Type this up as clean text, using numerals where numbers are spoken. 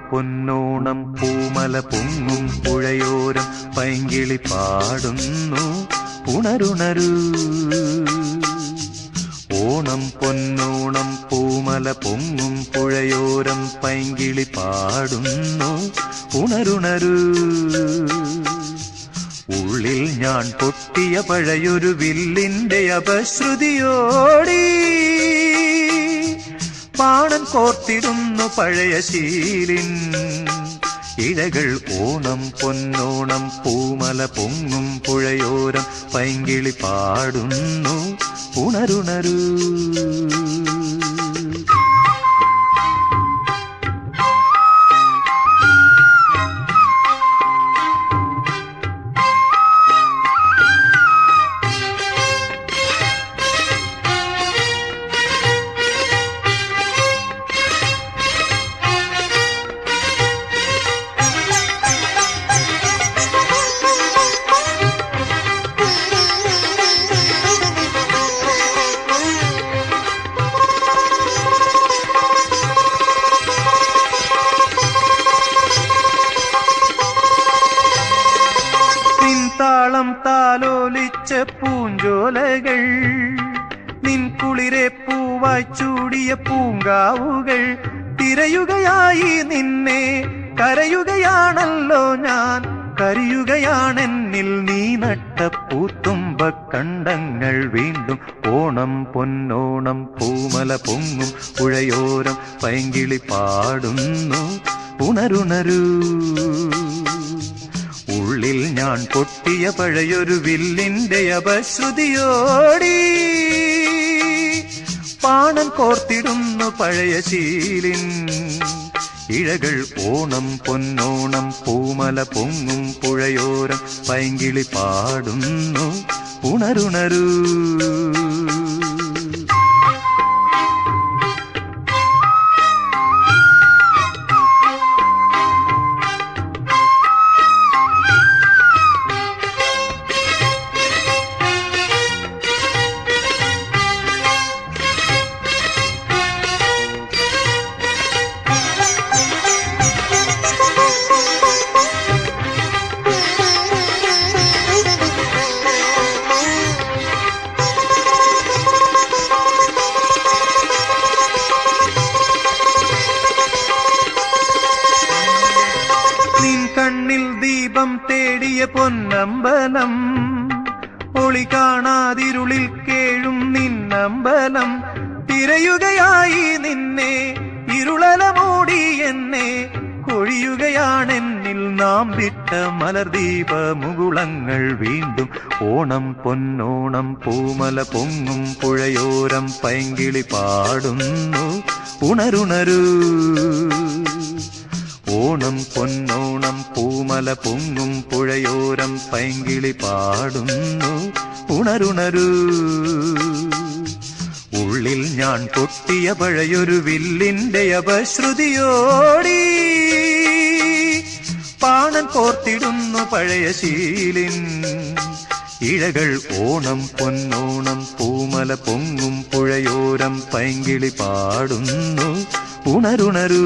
പൊന്നോണം പൂമല പൊങ്ങും പുഴയോരം പൈങ്കിളി പാടുന്നു ഉണരുണരൂ. ഓണം പൊന്നോണം പൂമല പൊങ്ങും പുഴയോരം പൈങ്കിളി പാടുന്നു ഉണരുണരൂ. ഉള്ളിൽ ഞാൻ പൊട്ടിയ പഴയൊരു വില്ലിന്റെ അപശ്രുതിയോടി പാണൻ കോർത്തിടുന്നു പഴയ ശീലിൻ ഇഴകൾ. ഓണം പൊന്നോണം പൂമല പൊങ്ങും പുഴയോരം പൈങ്കിളി പാടുന്നു ഉണരുണരൂ. താളം താലോലിച്ച പൂഞ്ചോലകൾ, നിൻ കുളിരെ പൂവായി ചൂടിയ പൂങ്കാവുകൾ തിരയുകയായി നിന്നെ കരയുകയാണല്ലോ ഞാൻ. കരിയുകയാണെന്നിൽ നീ നട്ട പൂത്തുമ്പ കണ്ടങ്ങൾ വീണ്ടും. ഓണം പൊന്നോണം പൂമല പൊങ്ങും പുഴയോരം പൈങ്കിളി പാടുന്നു ഉണരുണരൂ. ഉള്ളിൽ ഞാൻ പൊട്ടിയ പഴയൊരു വില്ലിന്റെ അപശ്രുതിയോടി പാണൻ കോർത്തിടുന്നു പഴയ ശീലിൻ ഇഴകൾ. ഓണം പൊന്നോണം പൂമല പൊങ്ങും പുഴയോരം പൈങ്കിളി പാടുന്നു ഉണരുണരൂ. കണ്ണിൽ ദീപം തേടിയ പൊന്നമ്പലം, ഒളി കാണാതിരുളിൽ കേഴും നിന്നമ്പലം തിരയുകയായി നിന്നെ ഇരുളല മൂടി എന്നെ. കൊഴിയുകയാണെന്നിൽ നാം വിട്ട മലർദീപ മുകുളങ്ങൾ വീണ്ടും. ഓണം പൊന്നോണം പൂമല പൊങ്ങും പുഴയോരം പൈങ്കിളി പാടുന്നു ഉണരുണരൂ. ഓണം പൊന്നോണം പൂമല പൊങ്ങും പുഴയോരം പൈങ്കിളി പാടുന്നു ഉണരുണരൂ. ഉള്ളിൽ ഞാൻ പൊട്ടിയ പഴയൊരു വില്ലിന്റെ അപശ്രുതിയോടി പാണൻ കോർത്തിടുന്നു പഴയ ശീലിൻ ഇഴകൾ. ഓണം പൊന്നോണം പൂമല പൊങ്ങും പുഴയോരം പൈങ്കിളി പാടുന്നു ഉണരുണരൂ.